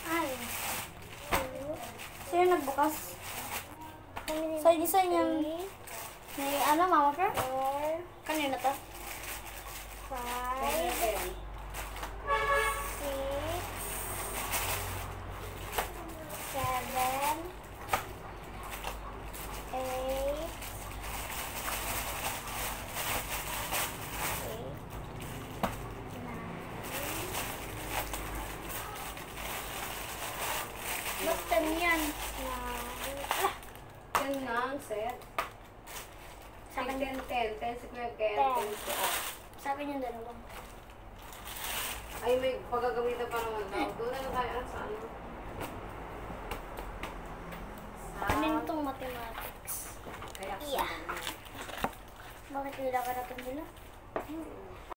Ay. Sino nagbukas? Sa design yan. May ano, Mama Fer? 4, Kanina to? 5, 6, 7, 8, Ba't 10 yan? 10 nga ang set. Sa akin, 10, 10. 10 si Kuya Ken, 10. 10 si Ate. sa akin yung dalawang. Ay, may pagagamitan pa naman daw. Doon na lang tayo sa ano. Ano yung itong mathematics? Kaya Yeah. Bakit kailangan natin nila?